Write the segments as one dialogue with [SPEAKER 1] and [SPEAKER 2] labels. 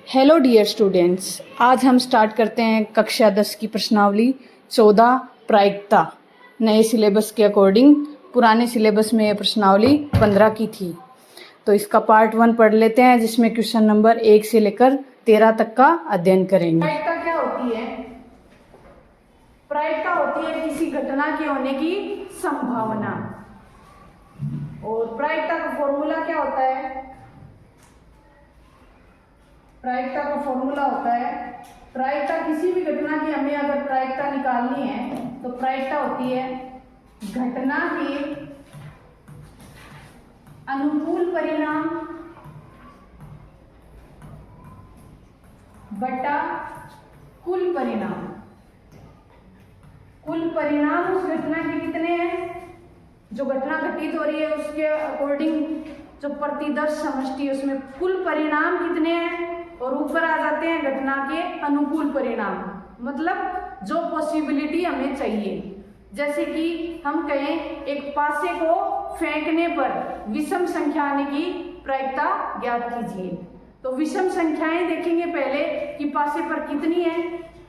[SPEAKER 1] Hello dear students, आज हम start करते हैं कक्षा 10 की प्रश्नावली 14 प्रायिकता। नए सिलेबस के अकॉर्डिंग पुराने सिलेबस में यह प्रश्नावली 15 की थी, तो इसका पार्ट 1 पढ़ लेते हैं, जिसमें क्वेश्चन नंबर 1 से लेकर 13 तक का अध्ययन करेंगे।
[SPEAKER 2] प्रायिकता क्या होती है? प्रायिकता होती है किसी घटना के होने की संभावना। और प्रायिकता का फॉर्मूला क्या होता है? प्रायिकता का फॉर्मूला होता है, प्रायिकता किसी भी घटना की हमें अगर प्रायिकता निकालनी है तो प्रायिकता होती है घटना के अनुकूल परिणाम बटा कुल परिणाम। कुल परिणाम उस घटना के कितने हैं? जो घटना घटित हो रही है उसके अकॉर्डिंग जो प्रतिदर्श समष्टि है उसमें कुल परिणाम कितने हैं, और ऊपर आ जाते हैं घटना के अनुकूल परिणाम, मतलब जो पॉसिबिलिटी हमें चाहिए। जैसे कि हम कहें एक पासे को फेंकने पर विषम संख्या आने की प्रायिकता ज्ञात कीजिए। तो विषम संख्याएं देखेंगे पहले कि पासे पर कितनी है,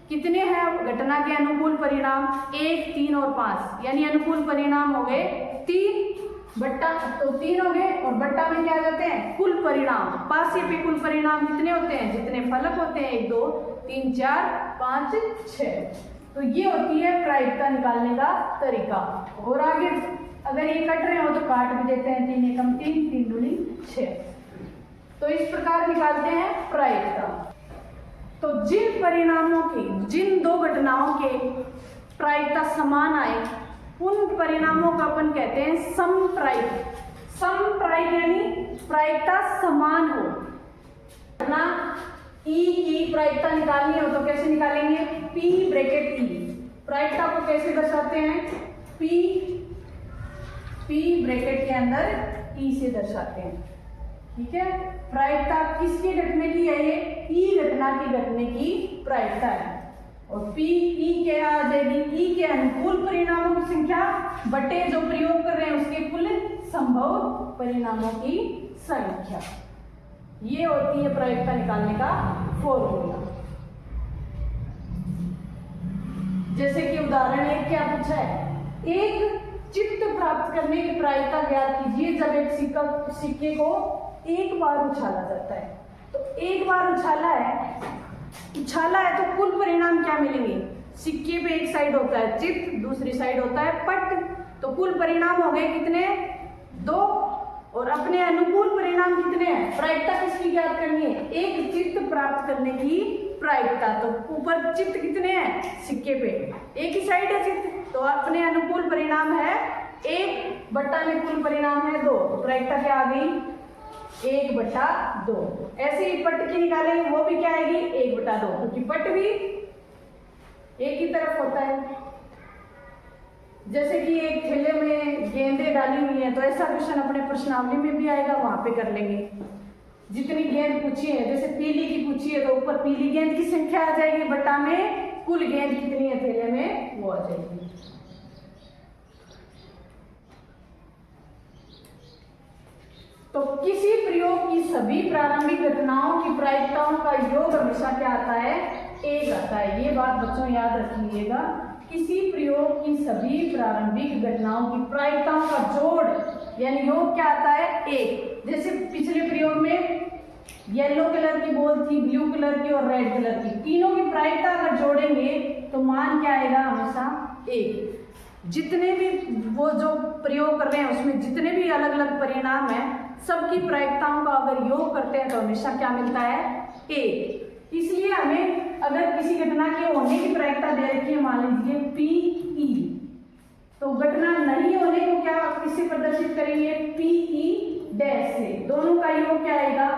[SPEAKER 2] कितने हैं घटना के अनुकूल परिणाम 1, 3 और 5, यानी अनुकूल परिणाम हो गए 3 बट्टा, तो 3 हो गए, और बट्टा में क्या आ जाते हैं कुल परिणाम। पासे पे कुल परिणाम कितने होते हैं? जितने फलक होते हैं 1, 2, 3, 4, 5, 6। तो ये होती है प्रायिकता निकालने का तरीका। और आगे अगर ये कट रहे हो तो काट भी देते हैं, 3 एकम 3, 3 दूनी 6। तो इस प्रकार निकालते हैं प्रायिकता। तो जिन परिणामों के, जिन दो घटनाओं के प्रायिकता समान आए उन परिणामों का अपन कहते हैं समप्रायिक। समप्रायिक यानी प्रायिकता समान हो। घटना ई की प्रायिकता निकालनी हो तो कैसे निकालेंगे? P bracket E. प्रायिकता को कैसे दर्शाते हैं? P ब्रैकेट के अंदर ई से दर्शाते हैं। ठीक है, प्रायिकता किसके घटने की है? ये ई घटना की घटने की प्रायिकता है। और P ई क्या आ जाएगी? ई के अनुकूल परिणामों की संख्या बटे जो प्रयोग कर रहे हैं उसके कुल संभव परिणामों की संख्या। ये होती है प्रायिकता निकालने का फॉर्मूला। जैसे कि उदाहरण एक क्या पूछा है? एक चित्त प्राप्त करने की प्रायिकता ज्ञात कीजिए जब एक सिक्के को एक बार उछाला जाता है। तो एक बार उछाला है तो कुल परिणाम क्या मिलेंगे? सिक्के पे एक साइड होता है चित्त, दूसरी साइड होता है पट, तो कुल परिणाम हो गए कितने? 2। और अपने अनुकूल परिणाम कितने हैं? प्रायिकता किसकी ज्ञात करनी है? एक चित्त प्राप्त करने की प्रायिकता। तो ऊपर चित्त कितने हैं? सिक्के पे एक ही साइड है चित्त, तो अपने अनुकूल परिणाम है 1 बट्टा में कुल परिणाम है 2। तो प्रायिकता क्या आ गई? 1 बट्टा 2। ऐसे ही पट की निकालेंगे, वो भी क्या आएगी? 1 बट्टा 2, क्योंकि पट भी एक ही तरफ होता है। जैसे कि एक थैले में गेंदें डाली हुई हैं, तो ऐसा क्वेश्चन अपने प्रश्नावली में भी आएगा, वहां पे कर लेंगे। जितनी गेंद पूछी है, जैसे पीली की पूछी है तो ऊपर पीली गेंद की संख्या आ जाएगी, बट्टा में कुल गेंद कितनी है थैले में वो आ जाएगी। तो किसी प्रयोग की सभी प्रारंभिक घटनाओं की प्रायिकताओं का योग हमेशा क्या आता है? 1 आता है। ये बात बच्चों याद रखिएगा, किसी प्रयोग की सभी प्रारंभिक घटनाओं की प्रायिकताओं का जोड़ यानी योग क्या आता है? 1। जैसे पिछले प्रयोग में येलो कलर की बॉल थी, ब्लू कलर की और रेड कलर की, तीनों की प्रायिकता अगर जोड़ेंगे तो मान क्या आएगा? हमेशा 1। जितने भी वो जो प्रयोग कर रहे हैं उसमें जितने भी अलग अलग परिणाम हैं सबकी प्रायिकताओं का अगर योग करते हैं तो हमेशा क्या मिलता है? 1। इसलिए हमें अगर किसी घटना के होने की प्रायिकता दे रखी है, मान लीजिए PE, तो घटना नहीं होने को क्या किससे प्रदर्शित करेंगे? PE डैश से। दोनों का योग क्या आएगा?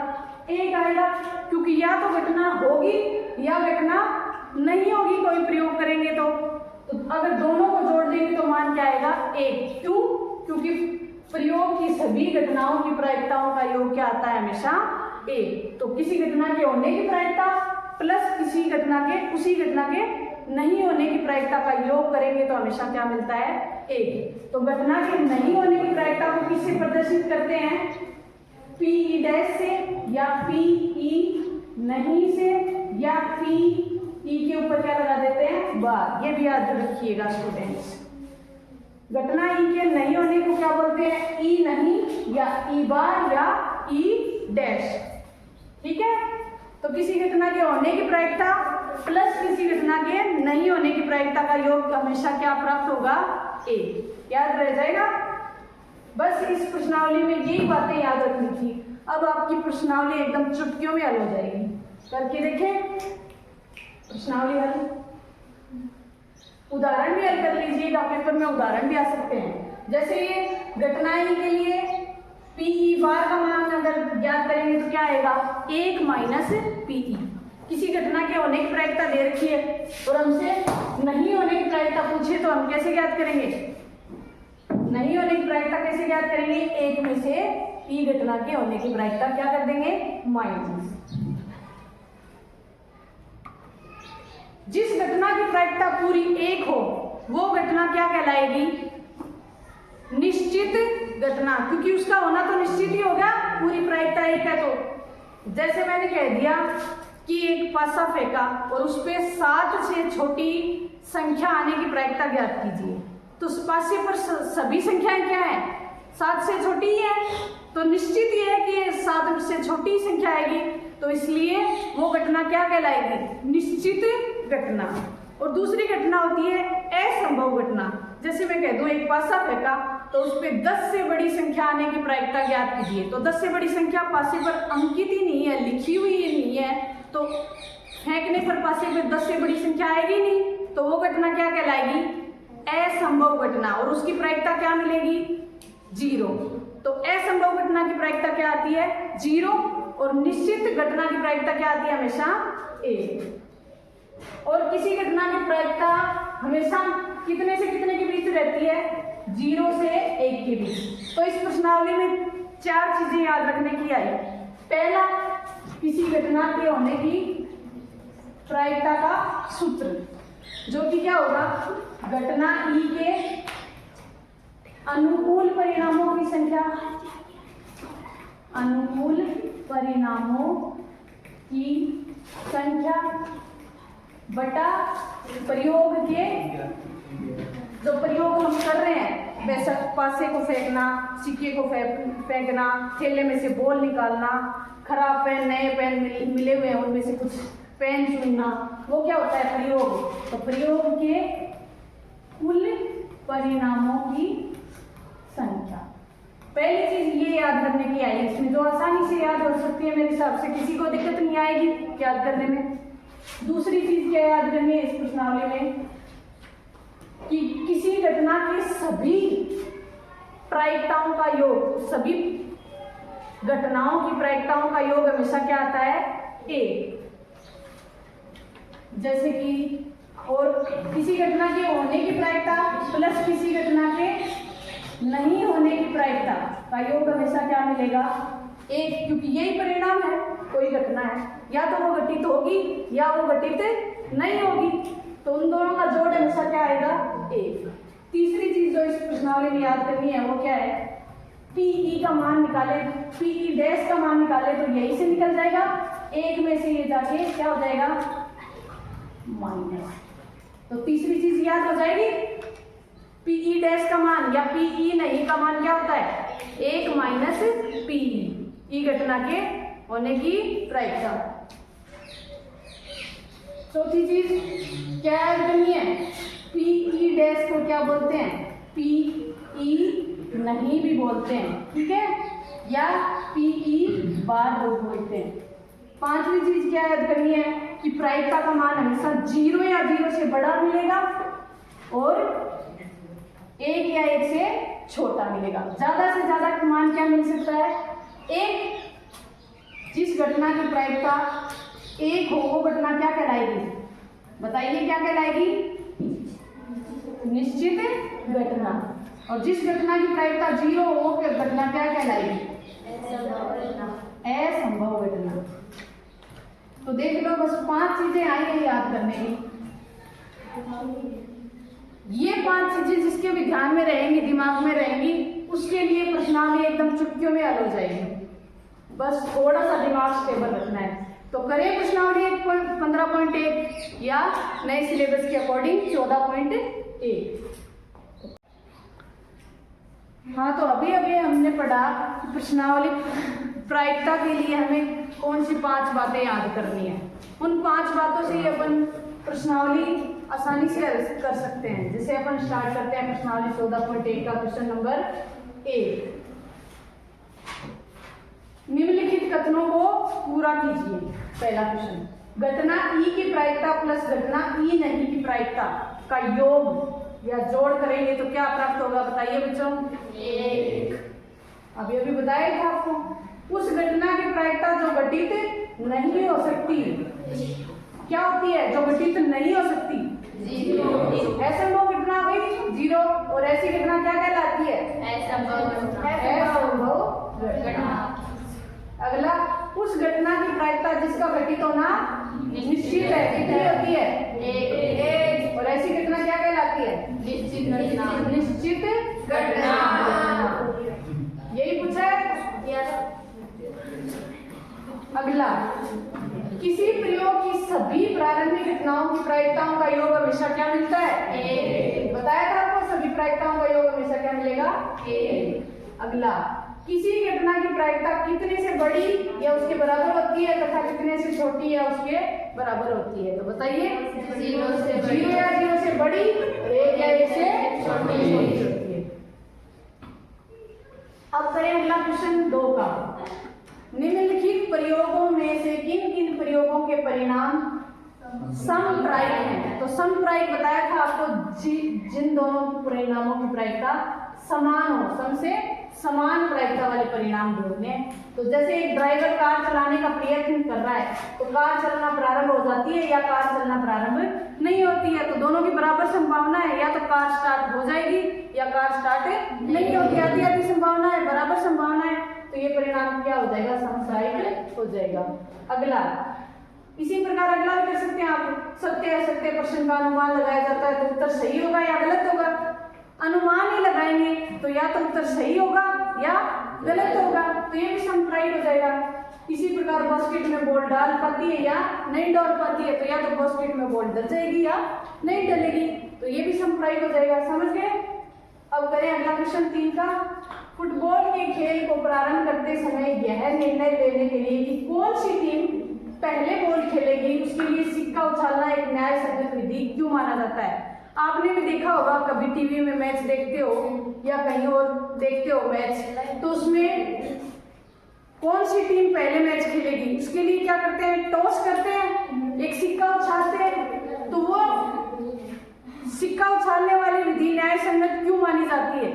[SPEAKER 2] 1 आएगा, क्योंकि या तो घटना होगी या घटना नहीं होगी कोई प्रयोग करेंगे तो अगर दोनों को जोड़ देंगे तो मान क्या आएगा? 1। क्यों? क्योंकि प्रयोग की सभी घटनाओं की प्रायिकताओं का योग क्या आता है? हमेशा 1। तो किसी घटना के होने की प्रायिकता प्लस किसी घटना के उसी घटना के नहीं होने की प्रायिकता का योग करेंगे तो हमेशा क्या मिलता है? 1। तो घटना के नहीं होने की प्रायिकता को किससे प्रदर्शित करते हैं? PE डैश से या PE नहीं से या पी ई के ऊपर क्या लगा देते हैं बार। ये भी याद रखिएगा स्टूडेंट्स। घटना ई के नहीं होने को क्या बोलते हैं ई नहीं या ई बार या ई डैश। ठीक है, तो किसी घटना के होने की प्रायिकता प्लस किसी घटना के नहीं होने की प्रायिकता का योग हमेशा क्या प्राप्त होगा ए। याद रह जाएगा। बस इस प्रश्नावली में यही बातें याद रखनी थी। अब आपकी प्रश्नावली एकदम चुटकियों में हल हो जाएगी। करके देखें प्रश्नावली हल। उदाहरण भी हल कर लीजिएगा, पेपर में उदाहरण भी आ सकते हैं। जैसे ये घटना ई के लिए पीई बार का मान अगर ज्ञात करेंगे तो क्या आएगा 1 माइनस पीई। किसी घटना के होने की प्रायिकता दे रखी है और हमसे नहीं होने की प्रायिकता पूछे तो हम कैसे ज्ञात करेंगे? नहीं होने की प्रायिकता कैसे ज्ञात करेंगे? एक में से पी घटना के होने की प्रायिकता क्या कर देंगे माइनस। जिस घटना की प्रायिकता पूरी 1 हो वो घटना क्या कहलाएगी? निश्चित घटना, क्योंकि उसका होना तो निश्चित ही होगा, पूरी प्रायिकता 1 है। तो जैसे मैंने कह दिया कि एक पासा फेंका और उस पे 7 से छोटी संख्या आने की प्रायिकता ज्ञात कीजिए। तो उस पासे पर सभी संख्याएं क्या है 7 से छोटी ही है, तो निश्चित ही है कि 7 से छोटी संख्या आएगी। तो इसलिए वो घटना क्या कहलाएगी? निश्चित घटना। और दूसरी घटना होती है असंभव घटना। जैसे मैं कह दूं एक पासा फेंका तो उस पे 10 से बड़ी संख्या आने की प्रायिकता ज्ञात कीजिए। तो 10 से बड़ी संख्या पासे पर अंकित ही नहीं है, लिखी हुई ही नहीं है, तो फेंकने पर पासे पे 10 से बड़ी संख्या आएगी नहीं, तो वो घटना क्या कहलाएगी? असंभव घटना। और उसकी प्रायिकता क्या मिलेगी? 0। तो असंभव घटना की प्रायिकता क्या आती है? 0। और निश्चित घटना की प्रायिकता क्या आती है? हमेशा 1। और किसी घटना की प्रायिकता हमेशा कितने से कितने के बीच रहती है? 0 से 1 के बीच। तो इस प्रश्नावली में 4 चीजें याद रखने की आई। पहला, किसी घटना के होने की प्रायिकता का सूत्र, जो कि क्या होगा? घटना ई के अनुकूल परिणामों की संख्या, अनुकूल परिणामों की संख्या बटा प्रयोग के, जो प्रयोग हम कर रहे हैं, वैसे पासे को फेंकना, सिक्के को फेंकना, थैले में से बॉल निकालना, खराब पेन नए पेन मिले हुए हैं उनमें से कुछ पेन चुनना, वो क्या होता है? प्रयोग। तो प्रयोग के कुल परिणामों की संख्या। पहली चीज ये याद करने की आई, इसमें जो आसानी से याद हो सकती है मेरे हिसाब से, किसी को दिक्कत नहीं आएगी याद करने में। दूसरी चीज क्या याद करनी है इस प्रश्नावली में कि किसी घटना के सभी प्रायिकताओं का योग, सभी घटनाओं की प्रायिकताओं का योग हमेशा क्या आता है? 1। जैसे कि और किसी घटना के होने की प्रायिकता प्लस किसी घटना के नहीं होने की प्रायिकता का योग हमेशा क्या मिलेगा? 1, क्योंकि यही परिणाम है। कोई घटना है, या तो वो घटित होगी या वो घटित नहीं होगी, तो उन दोनों का जोड़ हमेशा क्या आएगा? 1। तीसरी चीज जो इस प्रश्नावली में याद करनी है वो क्या है? पीई का मान निकाले, पीई डैश का मान निकाले तो यही से निकल जाएगा, 1 में से ये जाके क्या हो जाएगा? माइनस। तो तीसरी चीज याद हो जाएगी, पीई डैश का मान या पीई नहीं का मान क्या होता है? 1 माइनस पीई, ई घटना के होने की प्रायिकता। चौथी चीज क्या याद करनी है? पीई डैश को क्या बोलते हैं? पीई नहीं भी बोलते हैं, ठीक है, या पीई बार बोलते हैं। पांचवी चीज क्या याद करनी है कि प्रायिकता का मान हमेशा 0 या 0 से बड़ा मिलेगा और 1 या 1 से छोटा मिलेगा। ज्यादा से ज्यादा मान क्या मिल सकता है? 1। जिस घटना की प्रायिकता 1 हो वो घटना क्या कहलाएगी? बताइए क्या कहलाएगी? निश्चित घटना। और जिस घटना की प्रायिकता 0 हो वो घटना क्या कहलाएगी? असंभव घटना। तो देख लो, बस 5 चीजें आई है याद करने की। ये 5 चीजें जिसके भी ध्यान में रहेंगी, दिमाग में रहेंगी, उसके लिए प्रश्नावली एकदम चुटकियों में हल हो जाएगी। बस थोड़ा सा दिमाग स्टेबल रखना है। तो करें प्रश्नावली 15.1 या नए सिलेबस के अकॉर्डिंग 14.1। हाँ, तो अभी अभी हमने पढ़ा प्रश्नावली प्रायिकता के लिए हमें कौन सी 5 बातें याद करनी है। उन 5 बातों से ही अपन प्रश्नावली आसानी से कर सकते हैं। जैसे अपन स्टार्ट करते हैं प्रश्नावली 14.1 का क्वेश्चन नंबर 1। निम्नलिखित कथनों को पूरा कीजिए। पहला क्वेश्चन, घटना ई की प्रायिकता प्लस घटना ई नहीं की प्रायिकता का योग या जोड़ करेंगे तो क्या प्राप्त होगा, बताइए बच्चों। 1। अभी अभी बताया था आपको। उस घटना की प्रायिकता जो घटित नहीं हो सकती क्या होती है, जो घटित नहीं हो सकती 0। असंभव घटना हुई 0, और ऐसी घटना क्या कहलाती है, असंभव घटना। अगला, उस घटना की प्रायिकता जिसका घटित होना निश्चित है, कितनी होती है 1, और ऐसी घटना क्या कहलाती है, निश्चित घटना। यही पूछा है। अगला, किसी प्रयोग की सभी प्रारंभिक घटनाओं की प्रायिकताओं का योग हमेशा क्या मिलता है, 1। बताया था आपको, सभी प्रायिकताओं का योग हमेशा क्या मिलेगा, 1। अगला, किसी घटना की प्रायिकता कितने से बड़ी या उसके बराबर होती है तथा कितने से छोटी या उसके बराबर होती है, तो बताइए। 0 या 0 से बड़ी और 1 या 1 से छोटी होती है। अब करें अगला क्वेश्चन 2 का। निम्नलिखित प्रयोगों में से किन किन प्रयोगों के परिणाम समप्रायिक हैं। तो समप्रायिक बताया था आपको, जिन दोनों परिणामों की प्रायिकता समान हो, सम से समान प्रायिकता वाले परिणाम ढूंढने। तो जैसे एक ड्राइवर कार चलाने का प्रयत्न कर रहा है, तो कार चलना प्रारंभ हो जाती है या कार चलना प्रारंभ नहीं होती है, तो दोनों की बराबर संभावना है, या तो कार स्टार्ट हो जाएगी या कार स्टार्ट नहीं होगी। आधी आधी संभावना है, बराबर संभावना है, तो ये परिणाम क्या हो जाएगा, समप्रायिक हो जाएगा। अगला, इसी प्रकार अगला भी कर सकते हैं आप। सत्य असत्य प्रश्न का अनुमान लगाया जाता है, तो उत्तर सही होगा या गलत होगा। अनुमान ही लगाएंगे तो या तो उत्तर सही होगा या गलत होगा, तो ये भी समप्रायिक हो जाएगा। इसी प्रकार बास्केट में बॉल डाल पाती है या नहीं डाल पाती है, तो या तो बास्केट में बॉल डल जाएगी या नहीं डलेगी, तो ये भी समप्रायिक हो जाएगा। समझ गए। अब करें अगला क्वेश्चन 3 का। फुटबॉल के खेल को प्रारंभ करते समय यह निर्णय लेने के लिए कि कौन सी टीम पहले बॉल खेलेगी, उसके लिए सिक्का उछालना एक न्याय संगत विधि क्यों माना जाता है। आपने भी देखा होगा, कभी टीवी में मैच देखते हो या कहीं और देखते हो मैच, तो उसमें कौन सी टीम पहले मैच खेलेगी उसके लिए क्या करते हैं, टॉस करते हैं, एक सिक्का उछालते हैं। तो वो सिक्का उछालने वाली विधि न्याय संगत क्यों मानी जाती है,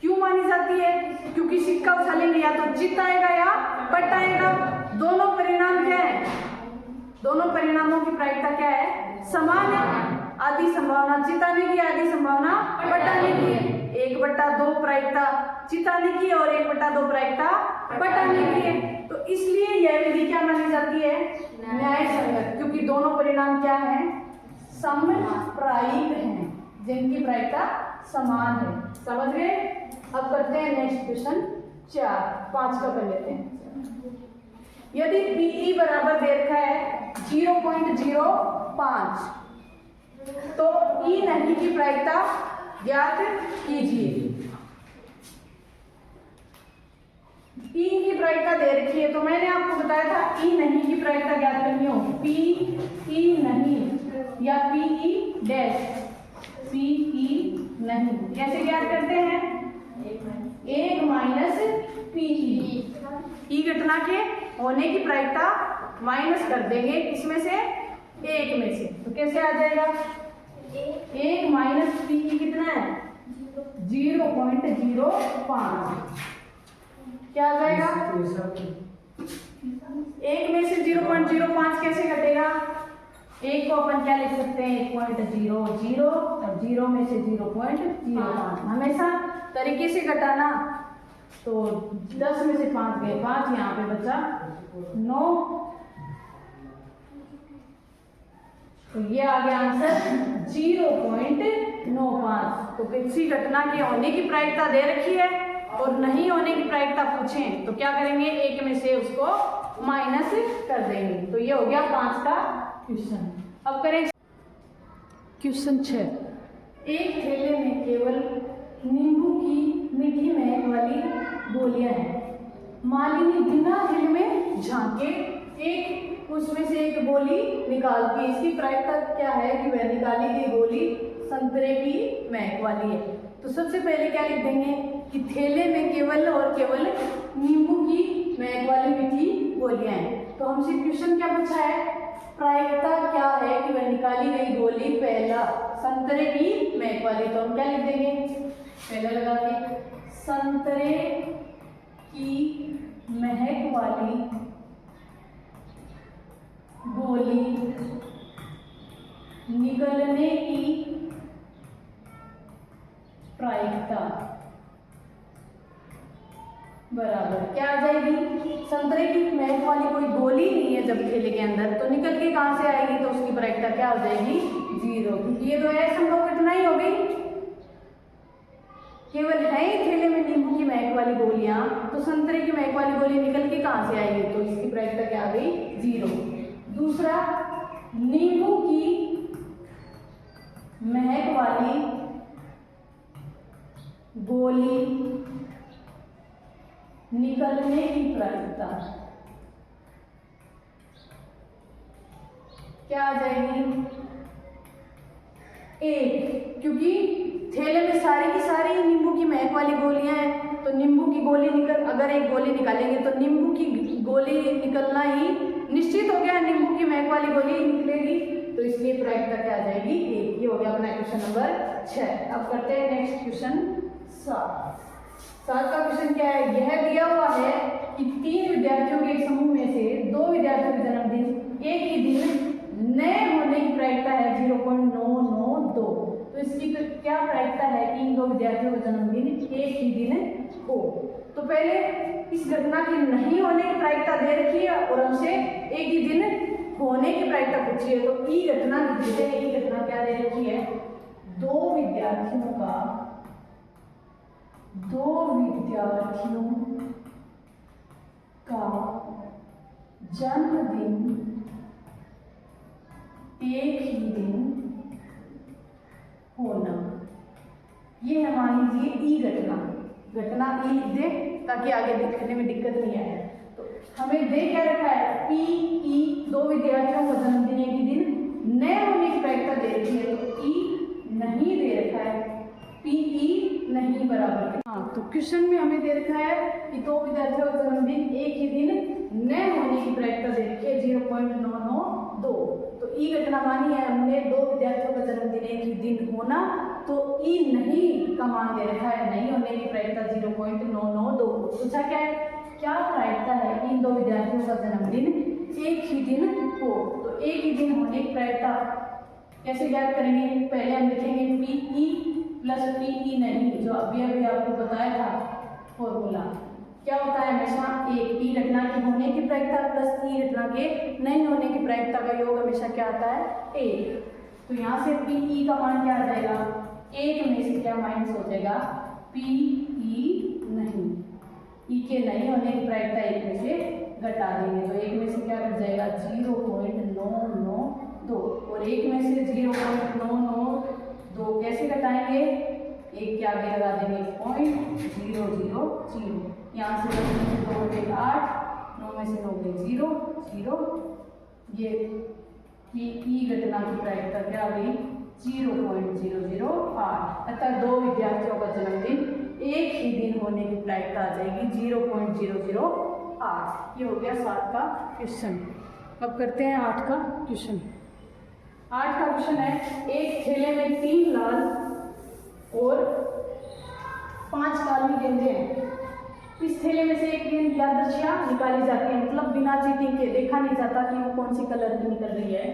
[SPEAKER 2] क्यों मानी जाती है, क्योंकि सिक्का उछालेंगे या तो जीत आएगा या पट आएगा। दोनों परिणाम क्या है, दोनों परिणामों की प्रायिकता क्या है, समान है। आधी संभावना जिताने की, आधी संभावना पटाने की। 1/2 प्रायिकता जिताने की और 1/2 प्रायिकता पटाने की है। तो इसलिए यह विधि क्या मानी जाती है, न्याय संगत, क्योंकि दोनों परिणाम क्या है, समप्रायिक हैं, जिनकी प्रायिकता समान है। समझ गए। अब करते हैं नेक्स्ट क्वेश्चन 4, 5 का कर लेते हैं। यदि पीई बराबर दे रखा है 0.05 तो ई नहीं की प्रायिकता ज्ञात कीजिए। ई की प्रायिकता दे रखी है, तो मैंने आपको बताया था ई नहीं की प्रायिकता ज्ञात करनी हो, पी ई नहीं या P E dash, P E नहीं कैसे ज्ञात करते हैं, 1 माइनस पी ई घटना के होने की प्रायिकता माइनस कर देंगे इसमें से, 1 में से, तो कैसे आ जाएगा, 1 माइनस पी कितना है 0.05, क्या आ जाएगा, 1 में से 0.05 कैसे घटेगा, 1 को अपन क्या लिख सकते हैं 1.00 और 0 में से 0.05, हमेशा तरीके से घटाना। तो 10 में से 5 गए 5, यहाँ पे बचा 9, तो ये आ गया आंसर 0.95। तो किसी घटना के होने की प्रायिकता दे रखी है और नहीं होने की प्रायिकता पूछें तो क्या करेंगे, 1 में से उसको माइनस कर देंगे। तो ये हो गया 5 का क्वेश्चन। अब करें क्वेश्चन 6। एक थैले में केवल नींबू की मीठी महक वाली गोलियां हैं। मालिनी बिना थैले में झांके एक उसमें से एक गोली निकालती है। इसकी प्रायिकता क्या है कि वह निकाली गई गोली संतरे की महक वाली है। तो सबसे पहले क्या लिख देंगे कि थैले में केवल और केवल नींबू की महक वाली मीठी गोलियां हैं। तो हमसे क्वेश्चन क्या पूछा है, प्रायिकता क्या है कि वह निकाली गई गोली पहला संतरे की महक वाली। तो हम क्या लिख देंगे, पहले लगा के संतरे की महक वाली गोली निकलने की प्रायिकता बराबर क्या आ जाएगी, संतरे की महक वाली कोई गोली नहीं है जब थैले के अंदर, तो निकल के कहां से आएगी, तो उसकी प्रायिकता क्या हो जाएगी 0, क्योंकि ये तो असंभव घटना ही हो गई। केवल है ही थैले में नींबू की महक वाली गोलियां, तो संतरे की महक वाली गोली निकल के कहां से आएगी, तो इसकी प्रायिकता क्या आ गई 0। दूसरा, नींबू की महक वाली गोली निकलने की प्रायिकता क्या आ जाएगी 1, क्योंकि थैले में सारी की सारी नींबू की महक वाली गोलियां हैं। तो नींबू की गोली अगर एक गोली निकालेंगे तो नींबू की गोली निकलना ही निश्चित हो गया, नींबू की महक वाली गोली निकलेगी, तो इसलिए प्रायिकता क्या आ जाएगी 1। ये हो गया अपना क्वेश्चन नंबर 6। अब करते हैं नेक्स्ट क्वेश्चन 7 का क्वेश्चन क्या है, यह दिया हुआ है कि 3 विद्यार्थियों के एक समूह में से 2 विद्यार्थियों का जन्मदिन एक ही दिन नए होने की प्रायिकता है 0.992। तो इसकी क्या प्रायिकता है कि इन 2 विद्यार्थियों का जन्मदिन एक ही दिन हो। तो पहले इस घटना की नहीं होने की प्रायिकता दे रखी है और हमसे एक ही दिन होने की प्रायिकता पूछी है। तो ई घटना देते हैं, ई घटना क्या दे रखी है, 2 विद्यार्थियों का जन्मदिन एक ही दिन होना, ये है मान लीजिए ई घटना ई दे ताकि आगे लिखने में दिक्कत नहीं आए। तो हमें दे क्या रखा है, पी ई 2 विद्यार्थियों का जन्मदिन एक ही दिन नए होने की प्रायिकता दे रखी है। तो ई नहीं दे रखा है, पी ई नहीं बराबर। हाँ, तो क्वेश्चन में हमें दे रखा है कि 2 विद्यार्थियों का जन्मदिन एक ही दिन नए होने की प्रायिकता दे रखी है 0.992। तो ई घटना मानी है हमने 2 विद्यार्थियों का जन्मदिन एक ही दिन होना, तो ई नहीं का मान दे रखा है नहीं होने की प्रायिकता 0.992। पूछा क्या है, क्या प्रायिकता है कि इन 2 विद्यार्थियों का जन्मदिन एक ही दिन हो। तो एक ही दिन होने की प्रायिकता कैसे ज्ञात करेंगे, पहले हम लिखेंगे P E plus P E नहीं, जो अभी आपको बताया था फॉर्मूला क्या होता है, हमेशा एक ई घटना के होने की प्रायिकता प्लस ई घटना के नहीं होने की प्रायिकता का योग हमेशा क्या आता है 1। तो यहाँ से पी ई का मान क्या आ जाएगा, 1 में से क्या माइनस हो जाएगा, पी ई नहीं, ई के नहीं होने की प्रायिकता 1 में से घटा देंगे। तो 1 में से क्या घट जाएगा 0.992 और 1 में से 0.992 कैसे घटाएंगे, 1 के आगे लगा देंगे 0.000, यहाँ से 10 में से 2 बटे 8, 9 में से 9 गए 0 0, ये ई घटना की प्रायिकता क्या आ गई 0.008। अतः 2 विद्यार्थियों का जन्मदिन एक ही दिन होने की प्रायिकता आ जाएगी 0.008। ये हो गया 7 का क्वेश्चन। अब करते हैं 8 का क्वेश्चन। 8 का क्वेश्चन है, एक थैले में 3 लाल और 5 काली गेंदें हैं। इस थैले में से एक गेंद यादृच्छिया निकाली जाती है, मतलब बिना चीटिंग के देखा नहीं जाता कि वो कौन सी कलर की निकल रही है।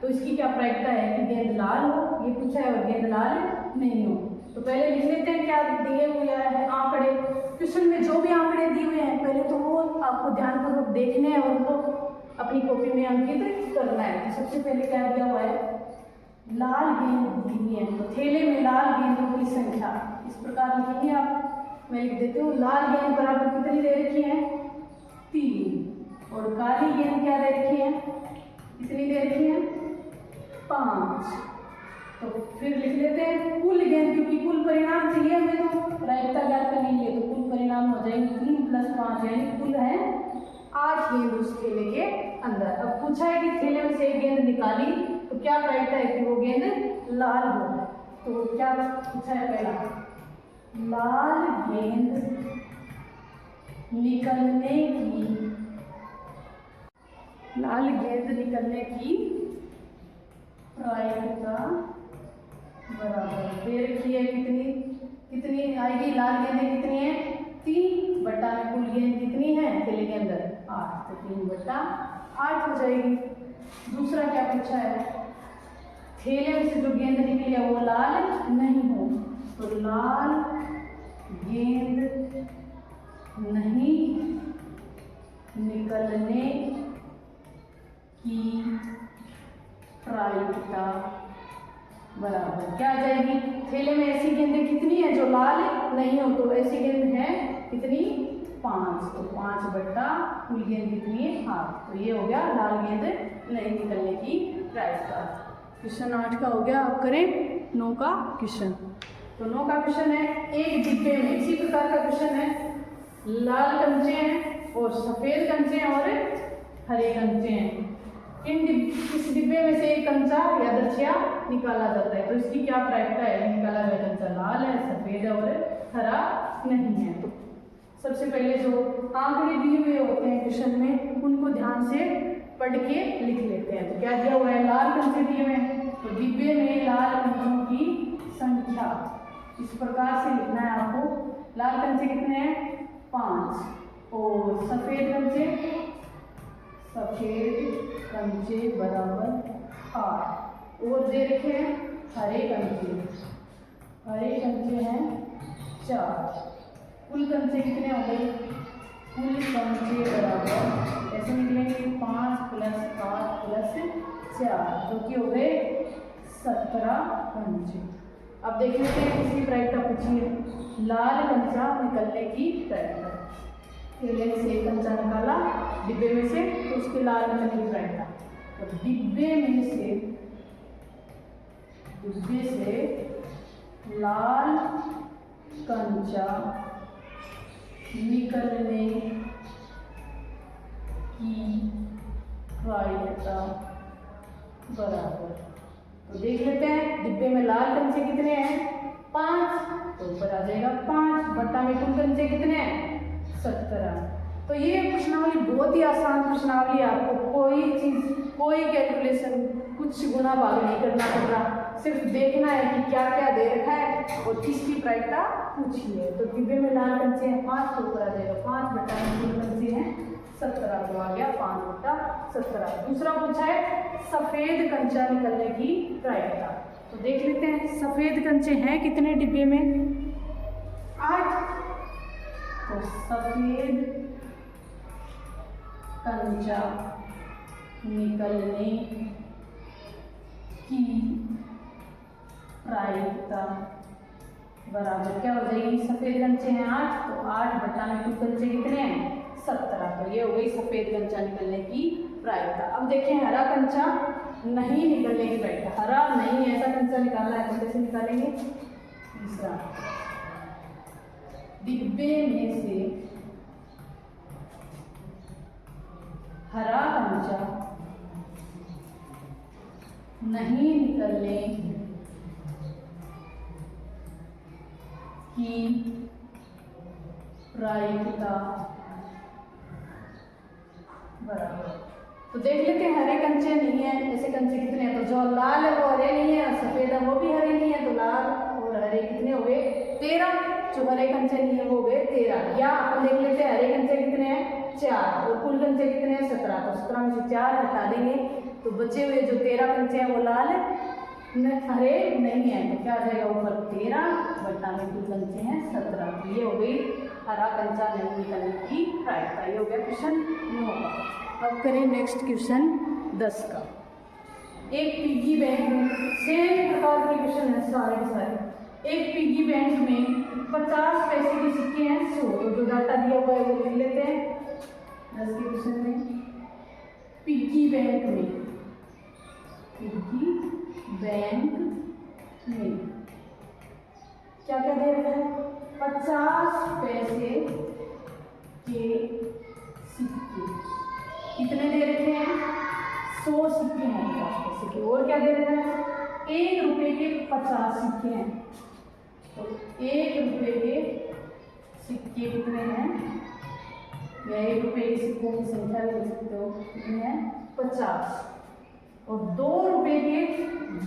[SPEAKER 2] तो इसकी क्या प्रायिकता है कि गेंद लाल हो, ये पूछा है, और गेंद लाल नहीं हो। तो पहले लिख लेते हैं क्या दिए हुए हैं आंकड़े। क्वेश्चन में जो भी आंकड़े दिए हुए हैं पहले तो वो आपको ध्यानपूर्वक देखने हैं और उनको अपनी कॉपी में अंकित करना है। तो सबसे पहले क्या दिया हुआ है, लाल गेंद दी है, तो थैले में लाल गेंदों की संख्या इस प्रकार लिखेंगे आप, मैं लिख देती हूँ, लाल गेंद बराबर कितनी दे रखी है 3, और काली गेंद क्या दे रखी है, कितनी दे रखी है, 5। तो फिर लिख लेते हैं कुल गेंद, क्योंकि कुल परिणाम चाहिए हमें, तो प्रायिकता ज्ञात करने के लिए, तो कुल परिणाम हो जाएंगे 3 + 5 यानी कुल है 8 गेंद उस थैले के अंदर। अब पूछा है कि थैले में से एक गेंद निकाली तो क्या प्रायिकता है कि वो गेंद लाल हो। तो क्या पूछा है, पहला लाल गेंद निकलने की, लाल गेंद निकलने की प्रायिकता बराबर दे रखी है, कितनी आएगी, लाल गेंदें कितनी है, 3 बटा में कुल गेंद कितनी है थैले के अंदर, 8, तो 3 बटा 8 हो जाएगी। दूसरा क्या पूछा है, थैले में से जो गेंद निकली है वो लाल नहीं हो, तो लाल गेंद नहीं निकलने की प्रायिकता बराबर क्या आ जाएगी, थैले में ऐसी गेंदें कितनी है जो लाल नहीं हो, तो ऐसी गेंद है कितनी, 5, तो 5 बटा कुल गेंद कितनी है, 8। तो ये हो गया लाल गेंद नहीं निकलने की प्रायिकता। क्वेश्चन 8 का हो गया। अब करें 9 का क्वेश्चन। तो 9 का क्वेश्चन है, एक डिब्बे में, इसी प्रकार का क्वेश्चन है, लाल कंचे हैं और सफेद कंचे हैं और हरे कंचे हैं। इस डिब्बे में से एक कंचा या दछिया निकाला जाता है, तो इसकी क्या प्रायिकता है, निकाला गया कंचा लाल है, सफेद और हरा नहीं है। तो सबसे पहले जो आंकड़े दिए हुए होते हैं क्वेश्चन में उनको ध्यान से पढ़ के लिख लेते हैं। तो क्या दिया हुआ है, लाल कंचे दिए हुए हैं, तो डिब्बे में लाल कंचों की संख्या इस प्रकार से लिखना है आपको, लाल कंचे कितने हैं, 5, और सफेद कंचे बराबर 8, और दे रखे हैं हरे कंचे हैं 4। कुल कंचे कितने हो गए, कुल कंचे बराबर ऐसे निकलेंगे 5 + 8 + 4 जो कि हो गए 17 कंचे। अब देख लेते हैं किसकी प्रायिकता पूछी है, लाल कंचा निकलने की प्रायिकता। थैले में से एक कंचा निकाला डिब्बे में से, तो उसके लाल निकलने की प्रायिकता, तो डिब्बे से लाल कंचा निकलने की प्रायिकता बराबर, तो देख लेते हैं डिब्बे में लाल कंचे कितने हैं, 5, तो ऊपर आ जाएगा 5 बटा में कुल कंचे कितने हैं, 17। तो ये प्रश्नावली बहुत ही आसान प्रश्नावली है, आपको कोई कैलकुलेशन, कुछ गुणा भाग नहीं करना पड़ रहा, सिर्फ देखना है कि क्या क्या दे रखा है और किसकी प्रायिकता पूछी है। तो डिब्बे में लाल कंचे हैं 5, तो ऊपर आ जाएगा 5 बटा में कुल कंचे हैं 17, तो आ गया 5 बटा 17। दूसरा पूछा है सफेद कंचा निकलने की प्रायिकता। तो देख लेते हैं सफेद कंचे हैं कितने डिब्बे में, 8, तो सफेद कंचा निकलने की प्रायिकता बराबर क्या हो जाएगी, सफेद कंचे हैं 8, तो 8 बटा में कुल कंचे कितने हैं, 17, तो ये हो गई सफेद कंचा निकलने की प्रायिकता। अब देखें हरा कंचा नहीं निकलने की प्रायिकता, हरा नहीं ऐसा कंचा निकालना है, तो कैसे निकालेंगे, तीसरा, डिब्बे में से हरा कंचा नहीं निकलने की प्रायिकता बराबर। तो देख लेते हैं हरे कंचे नहीं है, ऐसे कंचे कितने हैं, तो जो लाल है वो हरे नहीं है, सफेद है वो भी हरे नहीं है, तो लाल और हरे कितने हो गए, 13, जो हरे कंचे नहीं है वो हो गए 13। या अपन देख लेते हैं हरे कंचे कितने हैं, 4, और कुल कंचे कितने हैं, 17, तो 17 में से 4 हटा देंगे, तो बचे हुए जो 13 कंचे हैं वो लाल हरे नहीं है, तो क्या आ जाएगा ऊपर 13 बटा में कुल कंचे हैं 17। तो ये हो गई हरा कंचा नहीं निकलने की प्रायिकता। ये हो गया क्वेश्चन 9 का। अब करें नेक्स्ट क्वेश्चन 10 का। एक पिग्गी बैंक में, सेम प्रकार के क्वेश्चन है सारे के सारे। एक पिग्गी बैंक में 50 पैसे के सिक्के हैं 100, तो जो डाटा दिया हुआ है वो लिख लेते हैं। 10 के क्वेश्चन में पिग्गी बैंक में, पिग्गी बैंक में क्या क्या दे रखा है? 50 पैसे के सिक्के। कितने दे रखे हैं? 100 सिक्के हैं 50 पैसे के। और क्या दे रखा है? 1 रुपये के 50 सिक्के हैं। तो 1 रुपये के सिक्के कितने हैं? या 1 रुपये के सिक्कों की संख्या लिख सकते हो, कितने हैं? 50। और 2 रुपये के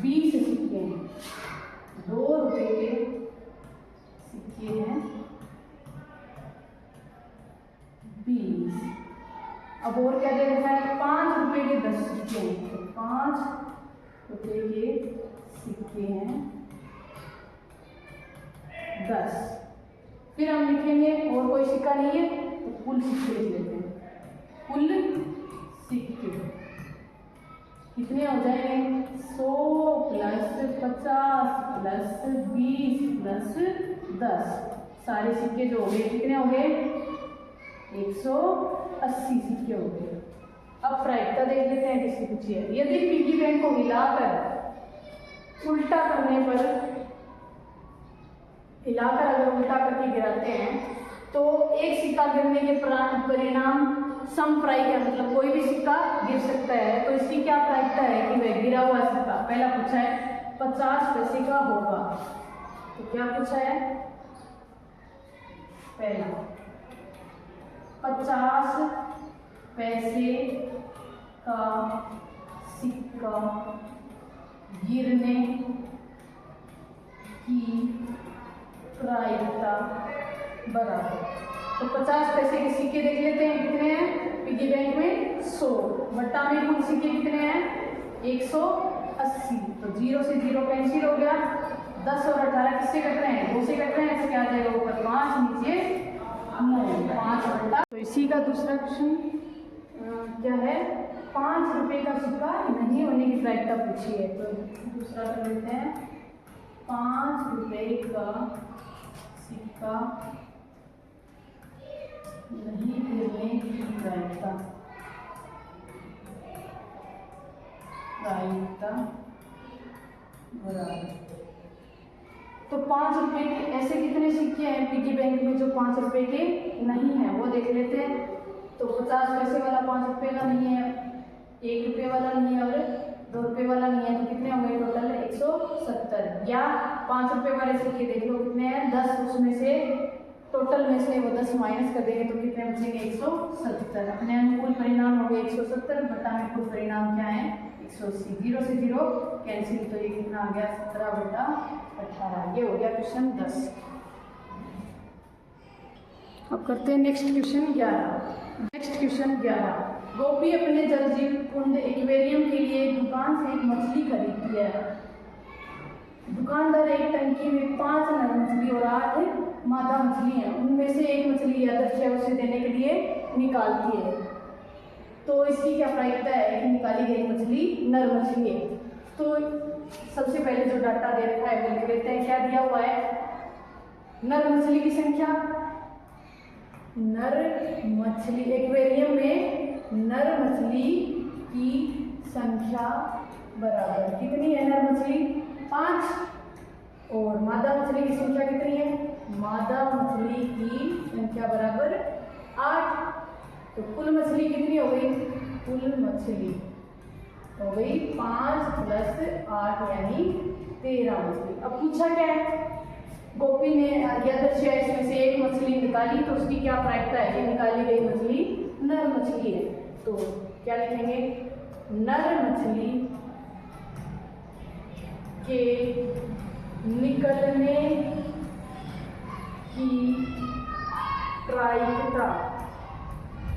[SPEAKER 2] 20 सिक्के हैं। 2 रुपये के सिक्के हैं 20। अब और क्या दे रखा है? 5 रुपये के 10 सिक्के हैं। तो 5 रुपये के सिक्के हैं 10। फिर हम लिखेंगे और कोई सिक्का नहीं है तो कुल सिक्के लिख लेते हैं। कुल सिक्के कितने हो जाएंगे? 100 प्लस 50 प्लस 20 प्लस 10। सारे सिक्के जो हो गए कितने हो गए? 180 सिक्के हो गए। अब प्रायिकता देख लेते हैं किसकी पूछी है। यदि पिग्गी बैंक को हिलाकर उल्टा करने पर, हिलाकर अगर उल्टा करके गिराते हैं तो एक सिक्का गिरने के परिणाम समप्रायिक है, मतलब कोई भी सिक्का गिर सकता है। तो इसकी क्या प्रायिकता है कि वह गिरा हुआ सिक्का, पहला पूछा है 50 पैसे का होगा। तो क्या पूछा है? पहला 50 पैसे का सिक्का गिरने की प्रायिकता बराबर। तो 50 पैसे के सिक्के देख लेते हैं कितने हैं पिग्गी बैंक में? 100 बट्टा में कुल सिक्के कितने हैं? 180। तो 0 से 0 कैंसिल हो गया। 10 और 18 किससे कट रहे हैं? 2 से कट रहे हैं। तो क्या आ जाएगा? ऊपर 5 नीचे 9, 5 बट्टा। तो इसी का दूसरा क्वेश्चन क्या है? 5 रुपये का सिक्का नहीं होने की प्रायिकता पूछी है। तो दूसरा कर लेते हैं। 5 रुपये का सिक्का नहीं गिरने की प्रायिकता बराबर। तो 5 रुपये के ऐसे कितने सिक्के हैं पिग्गी बैंक में जो 5 रुपये के नहीं है, वो देख लेते हैं। तो 50 पैसे वाला 5 रुपये का नहीं है, 1 रुपये वाला नहीं है और 2 रुपये वाला नहीं है। तो कितने हो गए टोटल? 170। या 5 रुपये वाले सिक्के देख लो कितने हैं? 10। उसमें से टोटल में से वो 10 माइनस कर देंगे तो कितने बचेंगे? 170। अपने अनुकूल परिणाम हो गए 170 बटा में कुल परिणाम क्या है? 180। 0 से 0 कैंसिल। तो ये कितना आ गया? 17 बटा 18। ये हो गया क्वेश्चन 10। अब करते हैं नेक्स्ट क्वेश्चन 11। Next question 11। गोपी अपने जल जीव कुंड एक्वेरियम के लिए दुकान से एक मछली खरीदती है। दुकानदार एक टंकी में 5 नर मछली और 8 मादा मछली है। उनमें से एक मछली आदर्श है उसे देने के लिए निकालती है। तो इसकी क्या प्रायिकता है कि निकाली गई मछली नर मछली है। तो सबसे पहले जो डाटा दे रखा है वो लिख लेते हैं। क्या दिया हुआ है? नर मछली की संख्या, नर मछली एक्वेरियम में नर मछली की संख्या बराबर कितनी है? नर मछली 5 और मादा मछली की संख्या कितनी है? मादा मछली की संख्या बराबर 8। तो कुल मछली कितनी हो गई? कुल मछली हो गई 5 + 8 यानी 13 मछली। अब पूछा क्या है? गोपी ने यादृच्छिक इसमें से एक मछली निकाली तो उसकी क्या प्रायिकता है कि निकाली गई मछली नर मछली है। तो क्या लिखेंगे? नर मछली के निकलने की प्रायिकता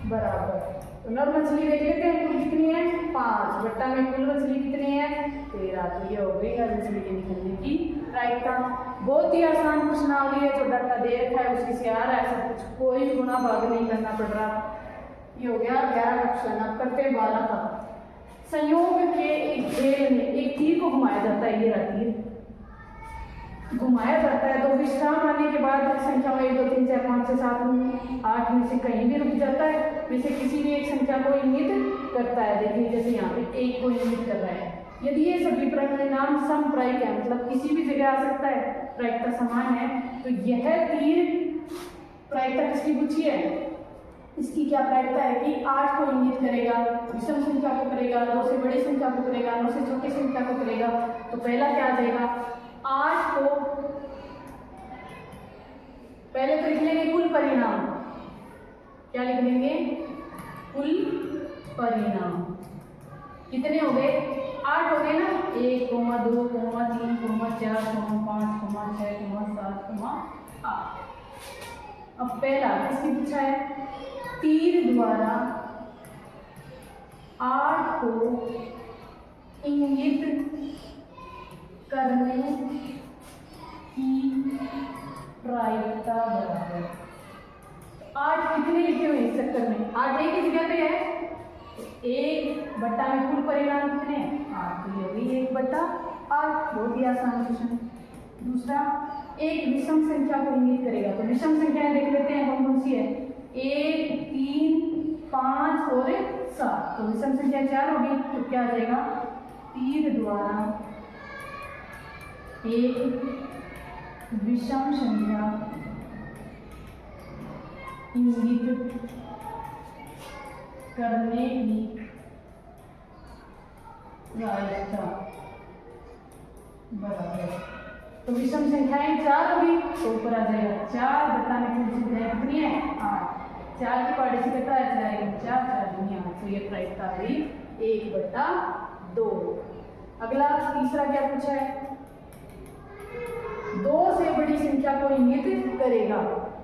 [SPEAKER 2] बराबर। तो नर मछली देख लेते हैं कुल कितनी है? 5 बट्टा में कुल मछली कितनी है? 13। तो ये हो गई नर मछली के निकलने की प्रायिकता। बहुत ही आसान प्रश्नावली है, जो डाटा दे रखा है उसी से आ रहा है, ऐसा कुछ कोई भी गुणा भाग नहीं करना पड़ रहा। ये हो गया 11 का क्वेश्चन। अब करते हैं 12 का। संयोग के एक खेल में एक तीर को घुमाया जाता है। ये तीर घुमाया जाता है तो विश्राम आने के बाद संख्या में 1 2 3 4 5 6 7 8 में से कहीं भी रुक जाता है। में से किसी भी एक संख्या को इंगित करता है। देखिए जैसे यहाँ पे 1 को इंगित कर रहा है। यदि ये सभी परिणाम समप्रायिक है, मतलब किसी भी जगह आ सकता है, प्रायिकता समान है, तो यह तीर प्रायिकता किसकी पूछी है, इसकी क्या प्रायिकता है कि 8 को इंगित करेगा, विषम संख्या को करेगा, 2 से बड़ी संख्या को करेगा, 9 से छोटी संख्या को करेगा। तो पहला क्या आ जाएगा, 8 को पहले तो लिख लेंगे कुल परिणाम। क्या लिख लेंगे, कुल परिणाम। कितने हो गए, 8 हो गए ना, 1, 2, 3, 4, 5, 6, 7, 8। अब पहला किसकी पूछा है, तीर द्वारा 8 को इंगित करने की प्रायिकता बराबर। 8 कितने लिखे हुए इस चक्कर में, 8 एक ही जगह पे है, 1 बट्टा में कुल परिणाम कितने हैं, 8, तो ये होगी 1/8। बहुत ही आसान क्वेश्चन। दूसरा, एक विषम संख्या को इंगित करेगा, तो विषम संख्याएं देख लेते हैं कौन कौन सी है, 1, 3, 5 और 7। तो विषम संख्या 4 होगी, तो क्या आ जाएगा, तीर द्वारा एक विषम संख्या इंगित करने की प्रायिकता बराबर। तो विषम संख्याएं 4 होगी, तो ऊपर आ जाएगा 4 बताने की संख्याएं कितनी है, 8। 4 की पार्टी से कितना है, 4 4 दुनिया, तो ये प्रायिकता हुई 1/2। अगला तीसरा क्या पूछा है, 2 से बड़ी संख्या को इंगित करेगा।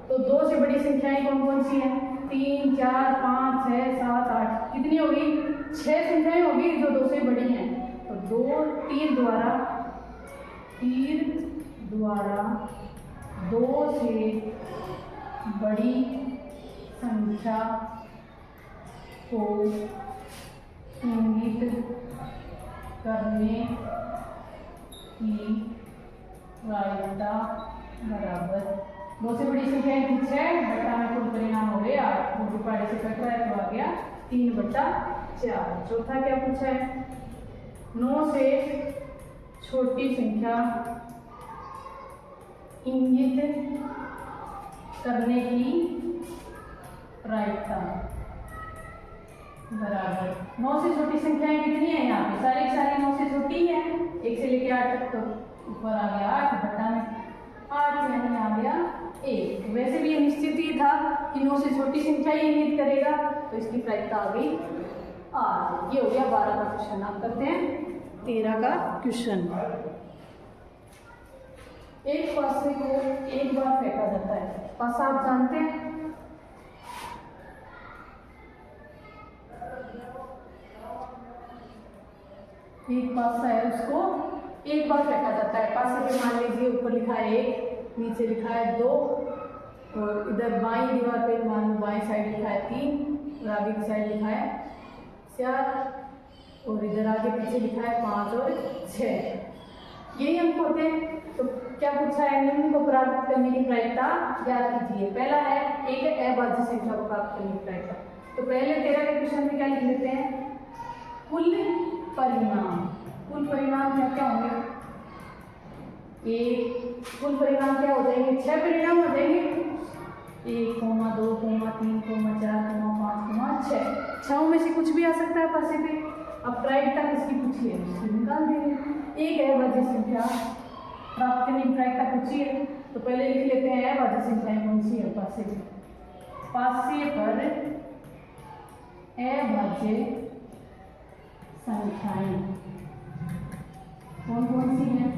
[SPEAKER 2] तो 2 से बड़ी संख्याएं कौन कौन सी हैं, 3, 4, 5, 6, 7, 8। कितनी होगी, 6 संख्याएं होगी जो 2 से बड़ी हैं। तो तीर द्वारा 2 से बड़ी संख्या को इंगित करने की प्रायिकता बराबर। 2 से बड़ी संख्या 6 बट्टा में कुल परिणाम हो गया 8, तो पाड़े से कट रहा है तो आ गया 3/4। चौथा क्या पूछा है, 9 से छोटी संख्या इंगित करने की प्रायिकता बराबर। 9 से छोटी संख्याएं कितनी है, यहाँ पे सारी सारी 9 से छोटी है, 1 से लेके 8 तक, तो ऊपर आ गया 8 बट्टा में 8 यानी आ गया 1। वैसे भी ये निश्चित ही था कि 9 से छोटी संख्या ही इंगित करेगा, तो इसकी प्रायिकता आ गई 8। ये हो गया 12 का क्वेश्चन। आप करते हैं 13 का क्वेश्चन। एक पासे को एक बार फेंका जाता है, पासा आप जानते हैं, एक पासा है उसको एक बार फेंका जाता है। पासे पे मान लीजिए ऊपर लिखा है 1, नीचे लिखा है 2, और इधर बाईं दीवार पे मान लो बाईं साइड लिखा है 3, और आगे की साइड लिखा है 4, और इधर आगे पीछे लिखा है 5 और 6। यही अंक होते हैं। तो क्या पूछा है, निम्न को प्राप्त करने की प्रायिकता ज्ञात कीजिए। पहला है एक अभाज्य संख्या को प्राप्त करने की प्रायिकता। तो पहले 13 के क्वेश्चन में क्या लिख लेते हैं, कुल परिणाम। कुल परिणाम क्या क्या होंगे, कुल परिणाम क्या हो जाएंगे, 6 परिणाम हो जाएंगे, 1, 2, 3, 4, 5, 6। 6 में से कुछ भी आ सकता है पासे पे। अब प्रायिकता किसकी पूछी है, उसकी निकाल देंगे। एक अभाज्य संख्या प्राप्त करने की प्रायिकता पूछी है, तो पहले लिख लेते हैं अभाज्य संख्याएं कौन सी है पासे पे। पासे पर अभाज्य संख्याएं कौन कौन सी हैं,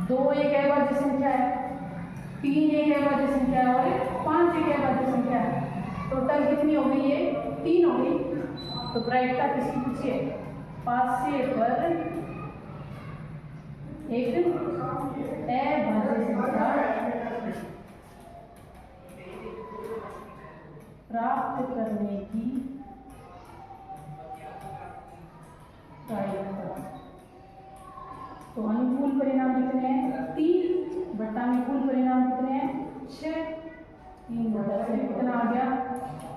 [SPEAKER 2] 2 एक अभाज्य संख्या है, 3 एक अभाज्य संख्या है, और 5 एक अभाज्य संख्या है। टोटल कितनी हो गई, ये 3 हो गई। तो प्रायिकता किसकी पूछी है, पासे पर एक अभाज्य संख्या प्राप्त करने की प्रायिकता। तो अनुकूल परिणाम कितने हैं, 3 बट्टा में कुल परिणाम कितने हैं, 6। 3/6 कितना आ गया,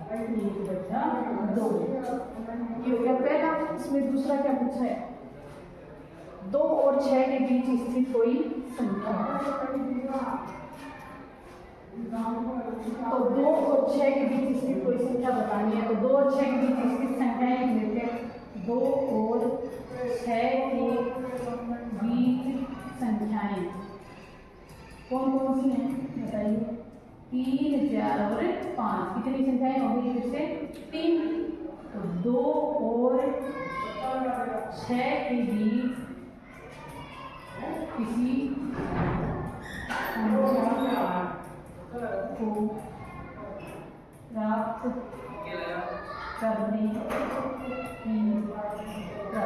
[SPEAKER 1] 1 बचा 2। ये हो गया पहला। इसमें दूसरा क्या पूछा है? 2 और 6 के बीच स्थित कोई संख्या। तो 2 और 6 के बीच स्थित कोई संख्या बतानी है। तो 2 और 6 के बीच स्थित संख्याएं लेते हैं। 2 और 6 के बीच संख्याएं कौन कौन सी हैं बताइए? 3, 4 और 5। कितनी संख्याएं हो गई फिर से? 3। तो 2 और 6 के बीच किसी संख्या को प्राप्त करने की प्रायिकता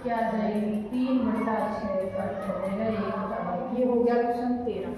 [SPEAKER 1] क्या जाएगी? 3/6 कट हो जाएगा 1/8। ये हो गया क्वेश्चन 13।